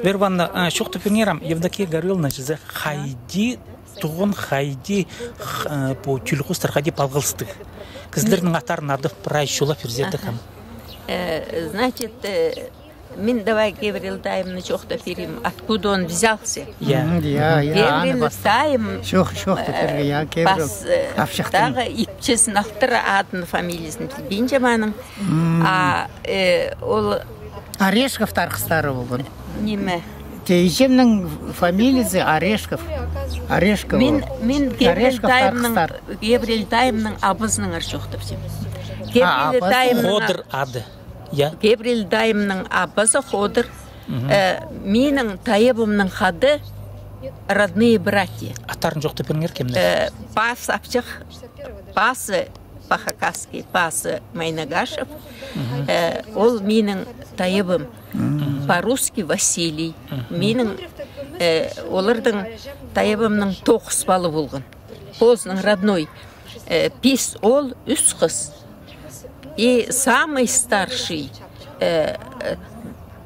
Верванна, шухты пенерам, Евдокия Горыловна, же хайди, туғын хайди по тюльхустар хайди палғылстық. Кіздердің аттарын ардып прай шула ферзеті кам. Значит, Мин давай Геврил Таим чохта фирим, откуда он взялся. Геврил Таим пас тага ипчес нахтара адын фамилиясын Бенджаманың. Ол Орешков тарқыстары болған. Неме? Тейжемнің фамилиясы Орешков. Орешков. Мен Геврил Таимның абызының аршоқты всем. Ходыр ады. Геврил Таимның абызы Ходыр. Менің тайыбымның хады родные братья. Аттарын жоқты пенгер кемді? Пас апчық, пасы Пахакасский, пасы Майнагашев. Ол менің тайыбым. По-русски Василий. Менің олардың тайыбымның тоқыс балы болған. Поздың родной. Пис ол үс қыз. И самый старший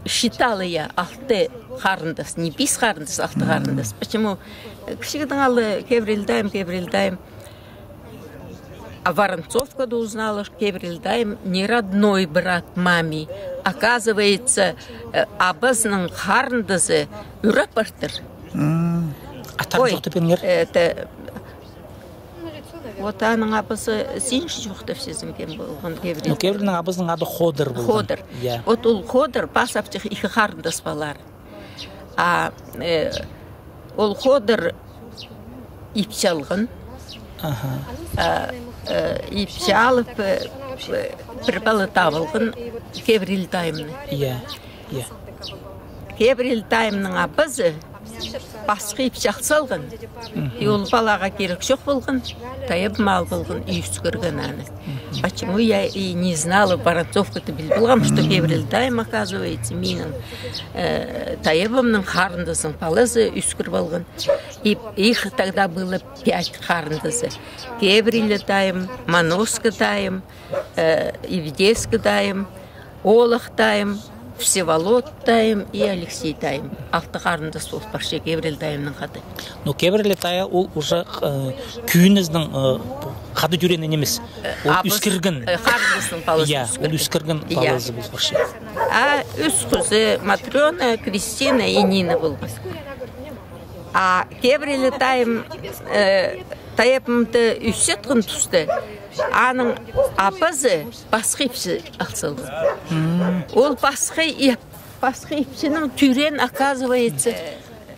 считала я алты қарындас, не пис қарындас, алты қарындас. Почему? Кішігдің алы Геврил Таим. А Воронцовка узнала, что Геврил Таим не родной брат маме. Оказывается, абызның қарындасы үрапартыр. Аттарын жоқты пенгер? Это... Вот аның абызы сенші жоқты всезім кем болған Геврил. Геврилдің абызының ады Ходыр болған. Ходыр. Вот ол Ходыр пасаптық екі қарындас балар. Ол Ходыр ипчалғын. Ипчалып бір балы табылғын Геврил Таимны. Геврил Таимның абызы басқы ипчақ салғын. Ол балаға керек жоқ болғын, тайып мал болғын, үйіс көрген аны. Почему я и не знала, Воронцовка-то білбілғам, что Геврил Таим, оказывается, менің тайыбымның қарындысын палызы үйіс көр болғын. И их тогда было 5 қарындысы. Геврил Таим, Маноска Таим, Ивдеска Таим, Олах Таим, Всеволод Таим и Алексей Таим. Алты қарындас болып баршы Геврил Таимның хаты. Но Геврил Таим ол уже күйініздің хаты жүрені немес. Ол үскіргін. Қарындасының палызы үскіргін. Ол үскіргін палызы болып баршы. Үс қызы Матрена, Кристина и Нина болып. Геврил Таим тайыпымды үсетқын тұсты. Аның апызы басқы ипсі ақсылды. Ол басқы ипсінің түрен оказывается.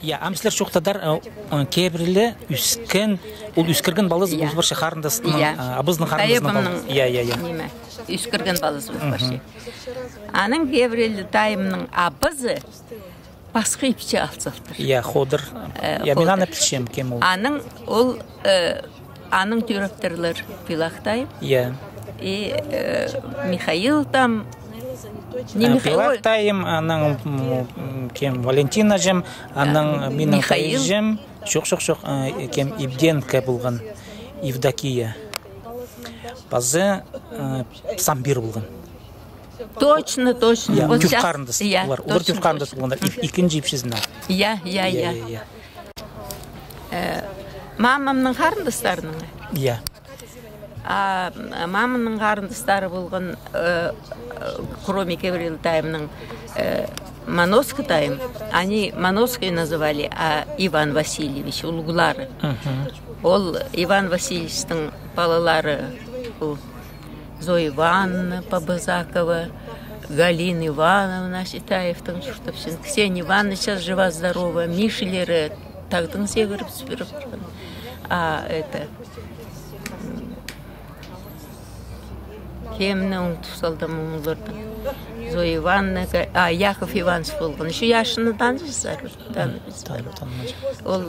Амсілер шоқтадар Геврилі үскен, ол үскірген балыз бұл баршы қарындасының, абызының қарындасының балыз. Үскірген балыз бұл баршы. Аның Геврил Таимның абызы басқы ипсі ақсылды. Ходыр. Мен аны пілшем кем ол. Аның директорлар Пилахтай и Михаил там. Пилахтайым, аның кем Валентина жем, аның менің жем, жоқ, кем Ибденка болған Евдокия. Базы Самбир болған. Точно. Түрк қарындас болар. Олар түрк қарындас болғандар. Икінжі ипшізін. Мамамның қарындастарының. Мамамның қарындастары болған, кроме Геврил Таимның, Маноска Таим, они Маноской называли, а Иван Васильевич, улуглары. Ол Иван Васильевичтің балалары Зоя Ивановна Побызакова, Галина Ивановна Считаевтың, Ксения Ивановна сейчас жива-здорова, Мишелері тағдың сегіріп сүріп тұрған. Это... Кемнің тұсалдым ұмылырдың. Зоя Ивановна, Яков Иванович болған. Еще яшыны танысыздар. Ол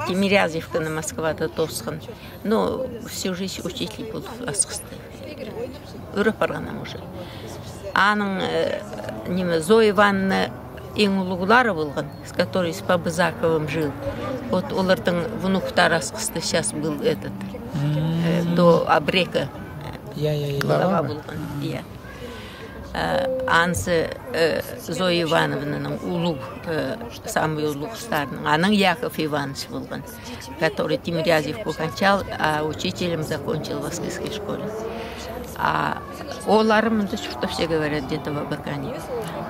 Тимирязевканы Москвада тосқан. Но всю жизнь учитель был асқысты. Үріп барғанам уже. Аның Зоя Ивановна ең ұлығылары болған, с которой с Побызаковым жил. Вот олардың внуктары асқысты сейчас был этот, до Абрека. Глава болған. Ансы Зоя Ивановнаның улу, самый улуг старының, аның Яков Иванович болған, который Тимирязевку кончал, а учителем закончил в Воскресской школе. А оларымында что все говорят где-то в Абакане.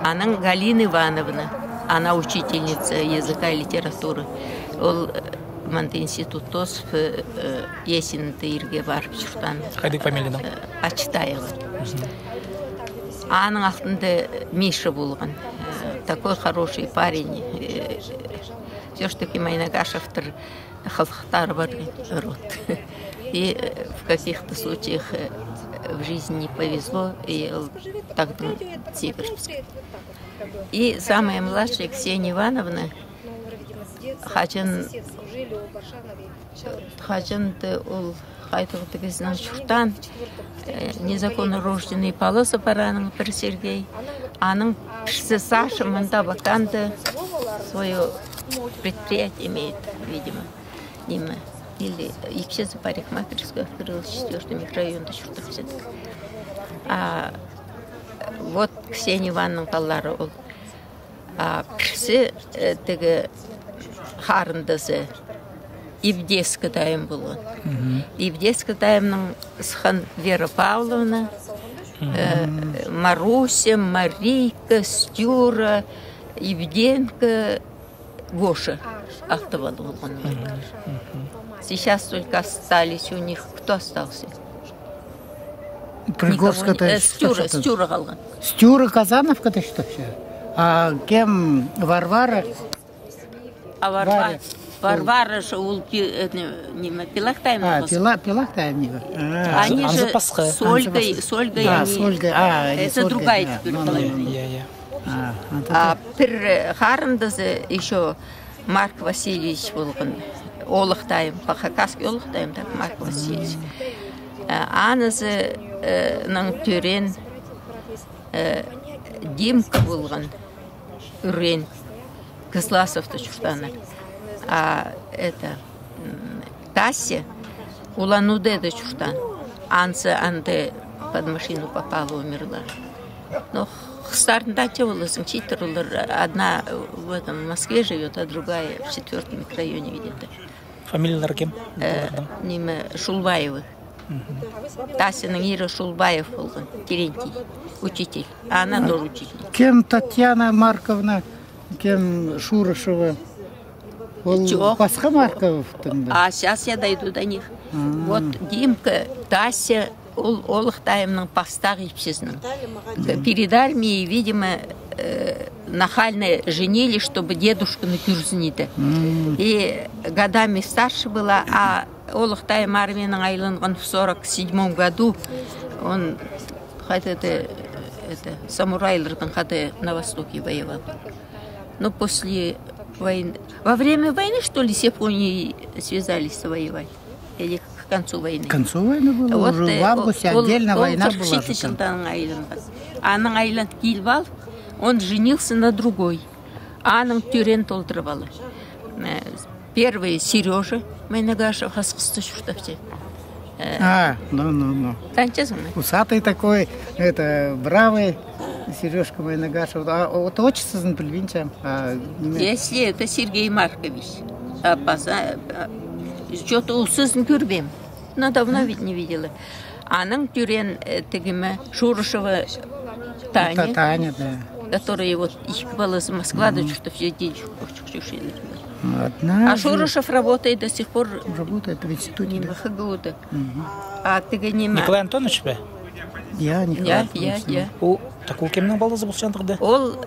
Аның Галина Ивановна, она учительница языка и литературы. Ол манты институт тос есінді ирге барып жүртан. Қайдық фамилиядан? Ачтаева. Аның ақтында Миша болған. Такой хороший парень. Все-таки Майнагашевтер халықтары бар род. И в каких-то случаях в жизни не повезло, и тогда Северск. И самая младшая Ксения Ивановна, Хаджан ол қайтығы біздің шұртан, незаконно рожденный Полоса Параның бір Сергей, аның пішсі Саша мында баканды свое предприятие имеет, видимо, Нима. Или ипсеза парикмахерская открылась в 4-м микрорайоне Шуртовсет. А вот Ксения Ивановна Паллара ол. А пірсі тігі харындасы Ивдеска дайым болған. Ивдеска дайымның схан Вера Павловна, Маруся, Марийка, Стюра, Евденко, Гоша Ахтовал болған. Сейчас только остались у них. Кто остался? Пригорская-то Стюра қалған. Стюра Казановка-то что все? А кем Варвара? А Варвара же ол Пилахтайм. Пилахтайм. Они же с Ольгой. С Ольгой. Это другая теперь половина. А пір харындазы еще Марк Васильевич болған. Олықтайым, по-хакасски олықтайым, так, Марк Васильевич. Анызы нің түрен Димка болған, үрен, Кызласовты чуштаны. А это Тася Улан-Удеда чуштан. Ансы анды под машину попала, умерла. Но старында теволысың, читерлер, одна в этом Москве живет, а другая в 4-м микрорайоне видит. Фамилиялар кем? Неме Шулбаевых. Тасының ері Шулбаев болған, Терентий, учитель. А она тоже учитель. Кем Татьяна Марковна, кем Шурышева? Басқа Марковтың. А сейчас я дойду до них. Вот Димка, Тася, олықтайымның пастақ ипсізінің. Перед армией, видимо, нахально женили, чтобы дедушка на кюрзниді. И годами старше была, а олықтайым армияның айланған в 47 году, он самурайлардың на востоке воевал. Но после войны... Во время войны, что ли, с Японией связались воевать? Или к концу войны? К концу войны было, вот, уже в августе отдельно война была. Аның айланд Кильвал, он женился на другой. Аның тюрен толтырывалы. Первый Сережа Майнагашев, Хасқысты Шуртовте. Ну. Танчезм. Усатый такой, это, бравый Сережка Майнагашев. А вот отчество Пельвинча. Если это Сергей Маркович. Что-то усызын көрбем. Но давно ведь не видела. Аның тюрен тегиме Шурышева Таня, да. Которая вот их была из Москвы, что все денежку чушили. А Шурышев работает до сих пор. Работает в институте. Не в ХГУ-то. А ты не Николай Антонович бе? Я, Николай Антонович. Я. Так ол кемнің баласы бұл шандығды? Ол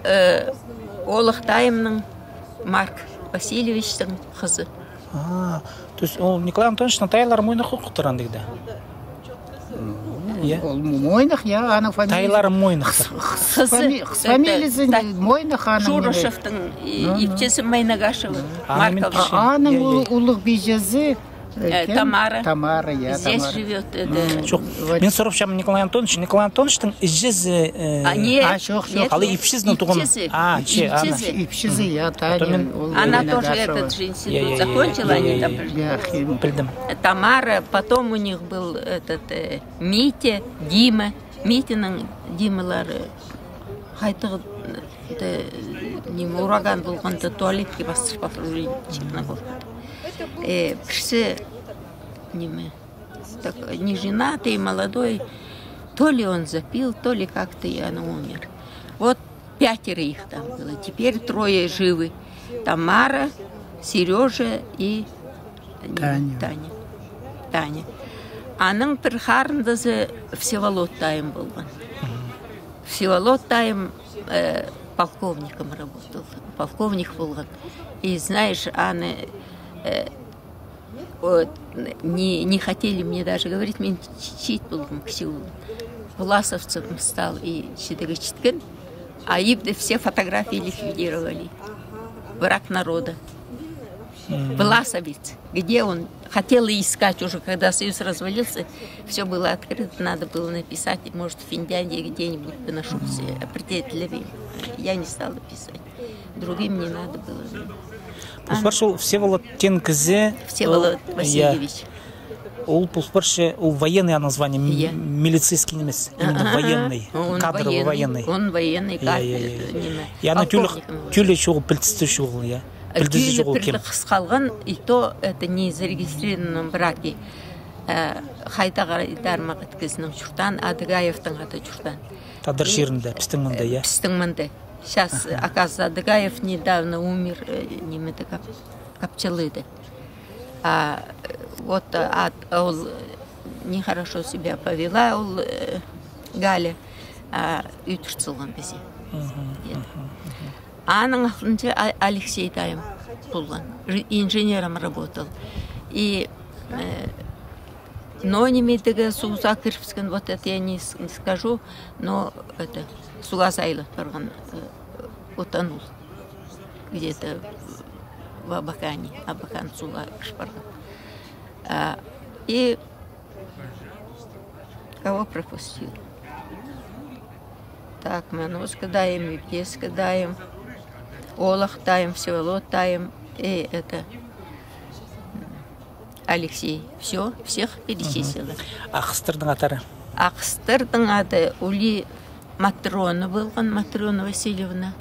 Олықтайымның Марк Васильевичтің қызы. То есть ол Николай Антоновичтің тайлары мойны құқтыран дегді? Ол мойнық, ана фамилия. Тайлары мойнық. Фамилиясы мойнық. Шурышевтың ипчесі Майнагашева. Аның ұлық бейжезі Тамара, я. Здесь живет. Мен сұрап шамын Николай Антонович. Николай Антоновичтың ижезі... Нет. Алы ипшізінің тұғын. Ипшізі, я, Таня. Она тоже этот же институт закончила, они там Білдім. Тамара, потом у них был этот Митя, Дима. Метінің демалары қайтығы ураган болғанда туалетке бастырып апарып Черногорияда. Бірсі не женатый, молодой, то ли он запил, то ли как-то и он умер. Вот 5 их там было. Теперь 3 живы. Тамара, Сережа и Таня. Аның бір қарындасы Всеволод Тайым болған. Всеволод Тайым полковником работал. Полковник болған. И знаешь, Анны не хотели мне даже говорить, мен чит болдым кісеуім. Власовцем стал и шедігі читкен, а ибді все фотографии ликвидировали. Враг народа. Власовец, где он хотел искать уже, когда Союз развалился, все было открыто, надо было написать, может, в Финляндии где-нибудь бы нашелся определитель. Я не стала писать. Другим не надо было. Пуспаршыл Всеволод Тенкзе. Всеволод Васильевич. Он военное название, милицейский немец, именно военный, кадровый военный. Он военный, кадровый. Я на тюле чего пыльцестушил, я. Қалған, и то это не зарегистрированном браке. Хайдағар дармақ еткізінің жұртан, Адыгаевтың аты жұртан. Тадар жерінде, пістің мұнда, я? Пістің мұнда. Сейчас, оказывается, Адыгаев недавно умер, немеді капчалыды. Вот он нехорошо себя повела, Галя, үйтірцілген бізі. Аның ақылынша Алексей Тайым болған, инженером работал. И но немедігі суға кіріпскен, вот это я не скажу, но это суға сайлы барған, утонул где-то в Абакане, Абакан суға кіріп барған. И кого пропустил? Так, Манус кадаем, Випес кадаем, Олах таем, Всеволод таем, и это Алексей. Все, всех перечислила. Ақстырдың атары? Ақстырдың аты Ули Матрона болған, Матрона Васильевна.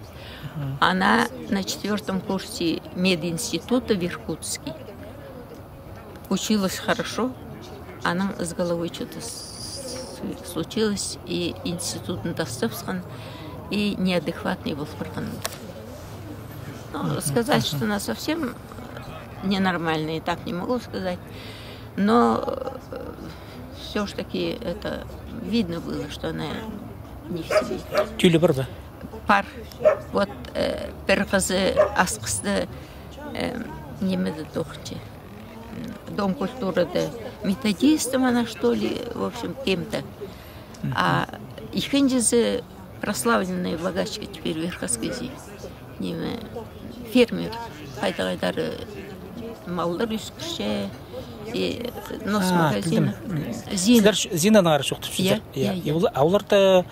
Она на 4 курсе мединститута в Иркутске. Училась хорошо, она с головой что-то случилось, и институт доступсан, и неадекватный был в сказать, что она совсем ненормальная, так не могу сказать, но все ж таки это видно было, что она не в себе. Тюлі бар ба? Пар. Вот бір қызы асқысты немеді тоқчы. Дом культуры методистом она, что ли, в общем, кем-то. А ихендизы прославленная богачка теперь в Верхосказе. Фермер. Қайта-қайдары малдар үскіше, нос магазинах. Зинаның ары жоқты түсіздер. Ауларда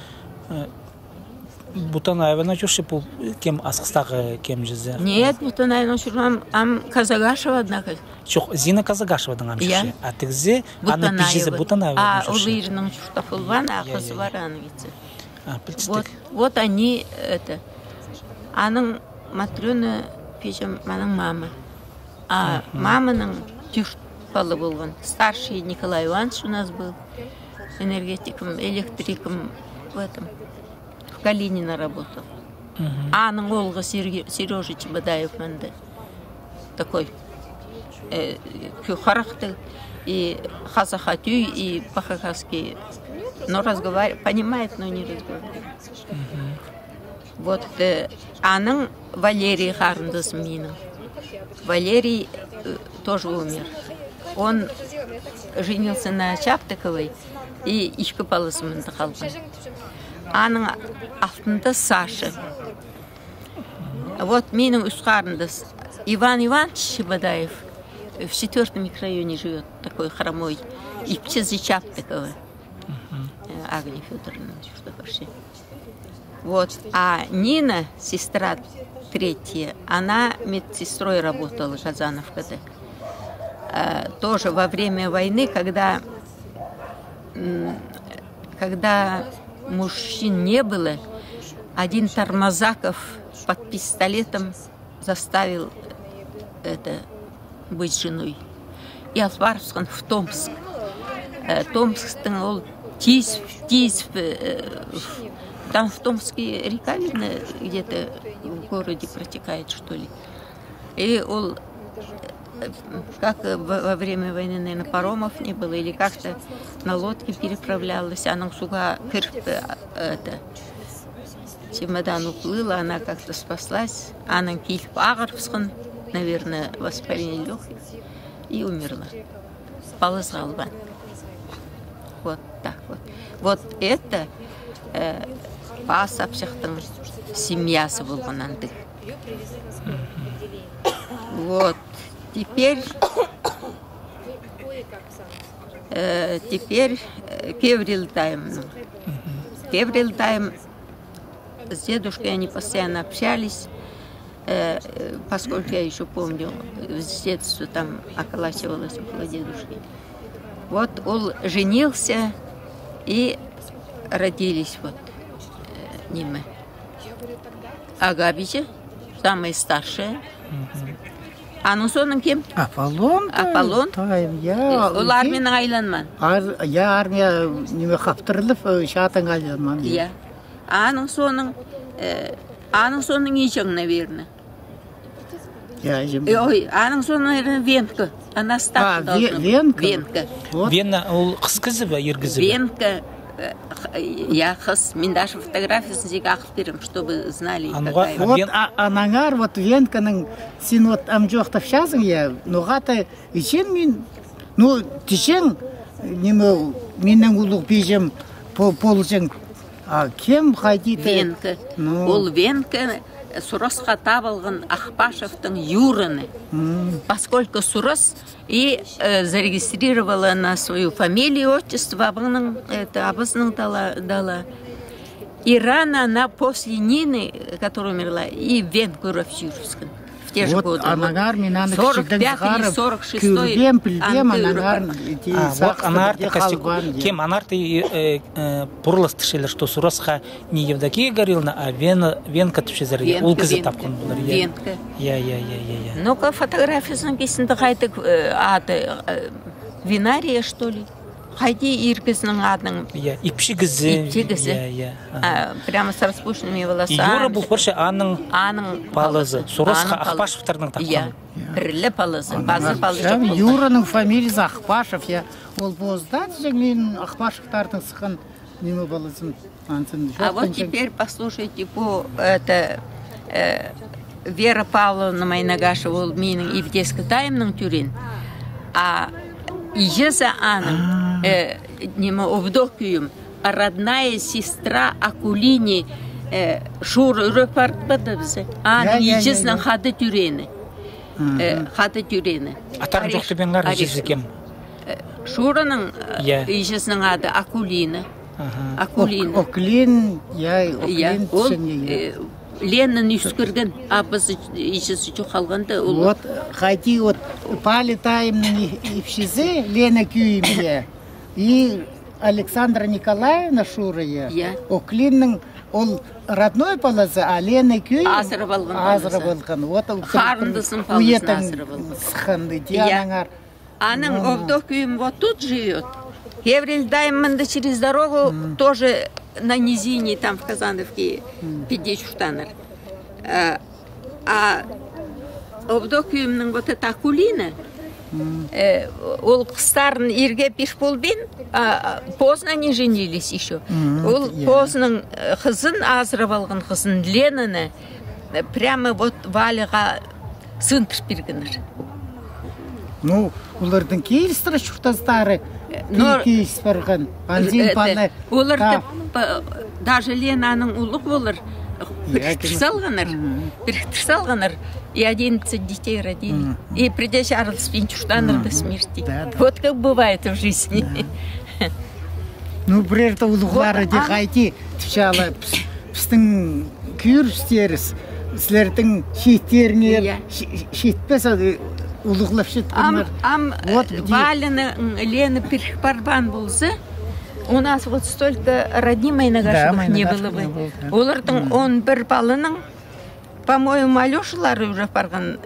Бутанаевна жүрші бұл кем асқыстағы кем жүзі? Нет, Бутанаевна жүрмем, ам Казагашева, однако. Жоқ, Зина Казагашеваның ам жүрші. А тігізе, аны пижізі Бутанаевна жүрші. А Улырының жүрші болған, а қызы бар аңғыцы. Вот они, это, аның Матрёна пежем, аның мама. А маманың жүрші балы болған. Старший Николай Иванович у нас был, энергетиком, электриком в этом. Калинина работал. Аның олғы Сережа Чебадаев мәнді. Такой кюхарақты и хазахатюй, и по-хакасски. Но разговаривает, понимает, но не разговаривает. Вот аның Валерий Харндас миным. Валерий тоже умер. Он женился на Чаптыковой и ишкі баласымен қалған. Аның алтында Саша. Вот менің үсқарында Иван Иванович Чебадаев в 4 микрорайоне живет, такой хромой. И птицы Чаптыкова. Агния Федоровна, что вообще. Вот. А Нина, сестра 3, она медсестрой работала в Казановке. Тоже во время войны, когда мужчин не было, один Тормозаков под пистолетом заставил это быть женой. И Алпаровскан в Томск. Томсктың ол тиз, там в Томске река, видно, где-то в городе протекает, что ли. И он, как во время войны, наверное, паромов не было, или как-то на лодке переправлялась, она суга это чемодан уплыла, она как-то спаслась, она кильп Агровскан, наверное, воспаление легких, и умерла. Полозгалба. Вот так вот. Вот это бас апшахтың семьясы болған андық. Вот. Теперь Кеврилтайм. Кеврилтайм с дедушкой они постоянно общались, поскольку я еще помню, с детства там околачивалась около дедушки. Вот он женился, и родились вот Ниме. Агабичи, самая старшая. А ну соның кем? Аполлон. Аполлон. Ол армияның айланман. Я армия неме қаптырылып, шатың айланман. Я. Аның соның ешің, наверное. Я жем. Ой, аның соның, наверное, Венка. Она старше должна. Венка? Венка. Вена ол қыз қызы ба, ер қызы ба? Венка. Я қыз. Мен даже фотографиясын зек ақып берем, чтобы знали, какая. Вот анаңар, вот Венканың, сен вот амжоқтап шазың, я, ноғаты, ешен мен, ну, тешен, неме, менің ұлық бейжем полжың, кем қайдиды? Венка. Ол Венка Суросқа табылған Ахпашевтың юрыны. Поскольку Сурос и зарегистрировала на свою фамилию, отчество, абызның дала. И рано она после Нины, которая умерла, и Венку Равчуровская. В те же годы. 45-й, 46-й. Вот анарты кем анарты пурластышылар, что Суросқа не Евдокия Гориловна, а Венка тушезерге. Ол кызы тапқан болар. Венка. Я. Ну-ка фотографиясын кесінді қайтық аты Винария, что ли? Хайди иркізінің адының. Ипші кызы. Прямо с распущенными волосами. Юра бұл көрші аның палызы. Суросқа Ахпашевтардың тапқан. Бірлі палызы. Базы палызы. Юраның фамилиясы Ахпашев. Ол боздат, мен Ахпашевтардың сықын неме балызын. А вот теперь послушайте по Вера Павловна Майнагашева ол менің Ивдескі тайымның түрен. А Ежеза аның неме Овдокиюм, родная сестра Акулини Шура репортпады бізді. Аның Ежезінің хады түрені. Атарын жоқты бен ғар Ежезі кем? Шураның Ежезінің ады Акулина. Оклин, Оклин түсіне. Ленин үскірген, абызы ешесі жоқ қалғанда. Вот, қайти, вот, Палитаемның ипшізі Лена күйімге. И Александра Николаевна Шурая. Оклинның, ол родной палазы, а Лена күйім азыры болған. Қарындысын палазын азыры болған. Сықынды, диянаңар. Аның Овдок күйім вот тут живет. Еврель Даймонда через дорогу тоже на низине, там в Казановке, 50 штанер. А Овдокиюмның вот эта Акулина, ол қыстарын ерге пеш болбен, поздно не женились еще. Ол поздның қызын, азырып алған қызын Ленаны, прямо вот Валяға сын пішпергінір. Ну, олардың кейістірі шуқтастары кейіс барған. Оларды даже Ленаның ұлық болыр, біріктірсалғаныр, и 11 детей родили. И придя Чарльз Пинчуштанер до смерти. Вот как бывает в жизни. Ну, бірерді ұлықлары де қайти, түшалы, пістің күйір істеріс, сілердің шеттеріне шетпес ұлықлап шет бұлар. Валіні Лені Перхпарбан болсы, У нас вот столько родни Майнагашевых не было бы. Олардың 11 балының, по-моему, Алешалары уже барған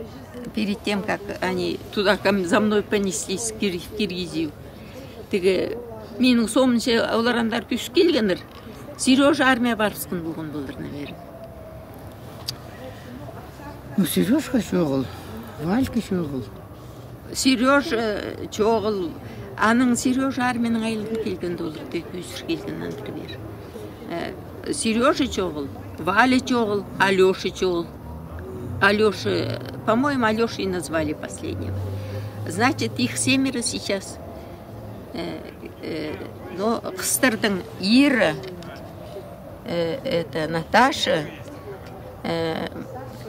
перед тем, как они туда за мной понеслись в Киргизию. Тігі, менің соңынша оларандар күш келгендер. Сережа армия барысқын болған болдыр, наверное. Ну, Сережка жоғыл, Валька жоғыл. Сережа жоғыл. Аның Сережа армияның айлығы келген долырды, көзір келгеннен бір. Сережа жоғыл, Валя жоғыл, Алеша жоғыл. Алеша, по-моему, Алеша и назвали последнего. Значит, их 7 сейчас. Но қыстырдың Ира, это Наташа,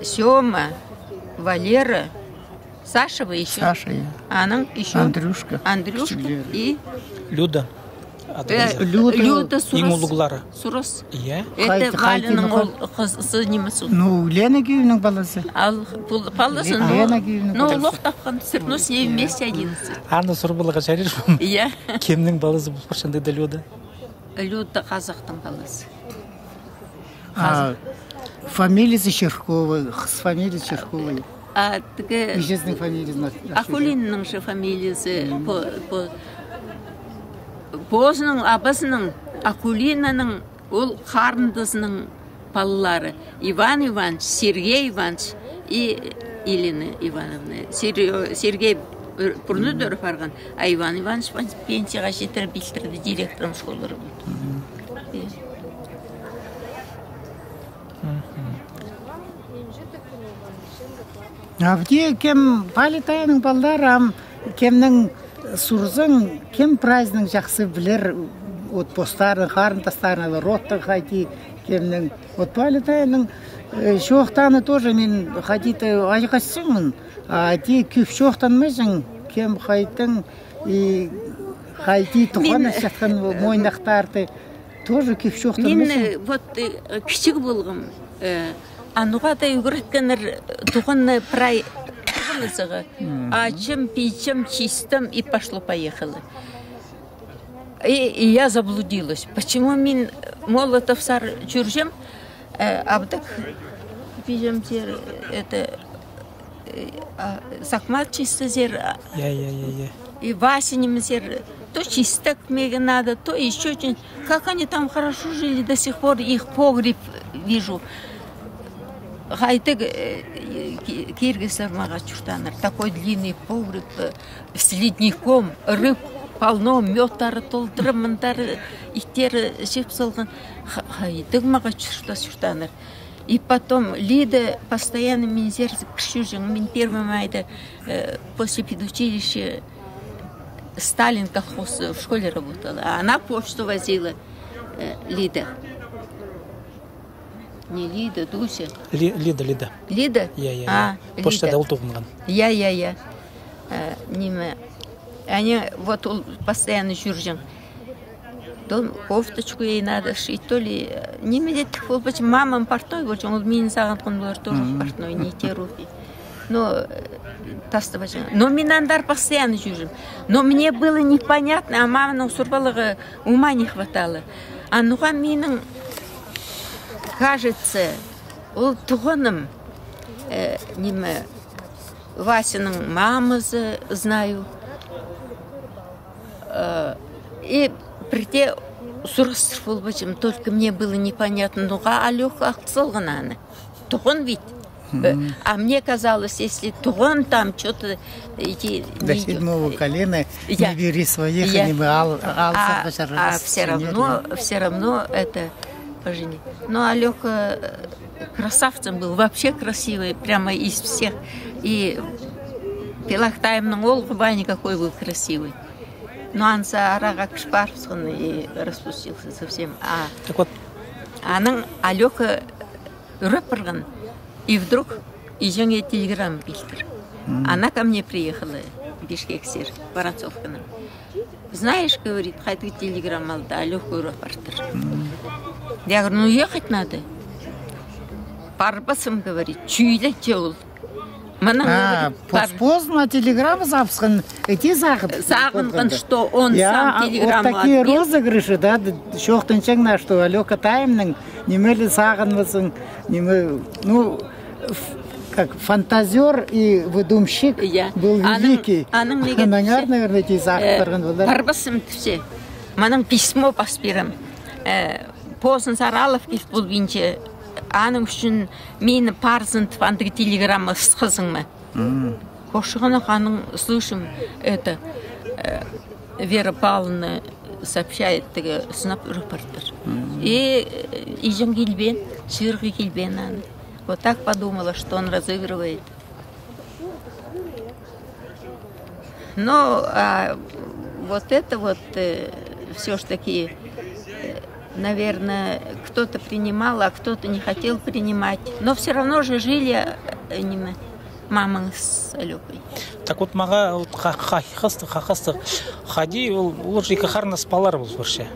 Сёма, Валера, Саша вы еще? Саша, я. Аның еще? Андрюшка. Андрюшка и... Люда. Люда Сурас. Иә. Это Валяның қызы немесі. Ну, Лена Геевнің баласы. Ал баласы, но лоқ тапқан, но с ней вместе 11. Аны Сұрбылыға жарешпін. Иә. Кемнің баласы бұл қыршынды да Люда? Люда қазақтың баласы. Фамилиясы Черковой, қыз фамилиясы Черковой. Ежесінің фамилиясы. Акулинның же фамилиясы Бозының, абысының, Акулинаның, ол қарындызының балалары. Иван Иванович, Сергей Иванович и Елена Ивановна. Сергей бұрны дөріп арған, а Иван Иванович пенсияға жетіріп білдірді, директорым школары болды. Абде кем Палитаяның балдары, кемнің Сурзың, кем праздның жақсы білер, от постарын, қарындастарын, роттың қайти, кемнің, от Палитаяның шоқтаны тоже мен қайтиті айқасыңмын, ди көп шоқтанмайсың, кем қайтың, қайти тұған жатқан мойнақтарды тоже көп шоқтанмайсың. Мен вот кішік болғым, ануға да үгіреткенер тұғынны прай ачым, пичем, чистым и пошло-поехало. И я заблудилась. Почему мен Молотов сар чуржем, абдак пичем зер, это сакмат чисто зер. И Васенем зер, то чисток мега надо, то еще очень. Как они там хорошо жили до сих пор, их погреб вижу. Хайтык киргизов мага чуртаныр. Такой длинный погреб с ледником, рыб полно, мёттары толтырып, мындары иттері жеп салған. Хайтык мага чуртаныр. И потом Лида постоянно мен зерзіп кіші мен 1 майда после педучилища Сталин колхоз в школе работала. А она почту возила, Лида. Не Лида, Дуся. Лида. Лида? Я. Почтада ұлтуғынған. Я. Неме. Они вот постоянно жүржен. То кофточку ей надо шить, то ли... Неме деттік бол, почему мамам портной болчын, ол мені саған қондылар тоже портной, не те руки. Но тасты бачын. Но минандар постоянно жүржен. Но мне было непонятно, а маманың сурбалығы ума не хватало. А нуға менің... Кажется, ол тұғыным, неме, Васяның мамызы знаю. И прите сұрастыр бол бачым, только мне было непонятно, нуға Алёха ақсылған аны. Тұғын ведь. А мне казалось, если тугон там что-то... До 7-го колена не бери своих, не бы а все равно это... Пожени. Но Алёха красавцем был, вообще красивый, прямо из всех. И Пелахтаевның ол ғыбай никакой был красивый. Но анса араға кішпарпсың и распустился совсем. Так вот. Аның Алёха рыпырған. И вдруг ежеңе телеграмма билдір. Она ко мне приехала, Бишкексер, Воронцовканың. Знаешь, говорит, қайты телеграмма алды, Алёха рыпыртыр. Я говорю, ехать надо. Парбасым, говорит, чуйлет жол. Поздно телеграмма запускан, эти Сағынған, что он сам телеграмма вот такие отбил. розыгрыши, да, шоқтыншаңна, что Алёка Таймның немели сағынмасын, ну, как фантазер и выдумщик был великий. Анаңар, наверное, эти сағыттарған болар. Барбасым түсе. Маның письмо паспирам. Позын Саралов кеп бұл бейінше. Аның үшін мені парзынт фандығы телеграмма сқызыңмы. Кошығына қаның слышим, это Вера Павловна сообщает, снап репортер. И ижен келбен, сырғы келбен аны. Вот так подумала, что он разыгрывает. Но вот это вот все ж таки, наверное, кто-то принимал, а кто-то не хотел принимать. Но все равно же жили мама с Алёкой. Так вот, мага хақасты хади ол жеке қарнас балар бұл көрше.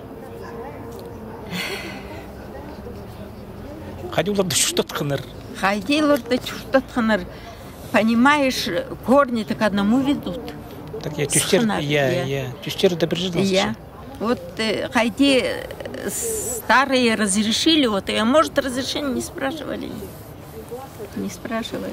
Хади оларды чуштатқаныр. Хади оларды чуштатқаныр. Понимаешь, корни-то к одному ведут. Так я тюстер да прижился. Вот Хайди старые разрешили, вот, и может разрешение не спрашивали. Не спрашивали.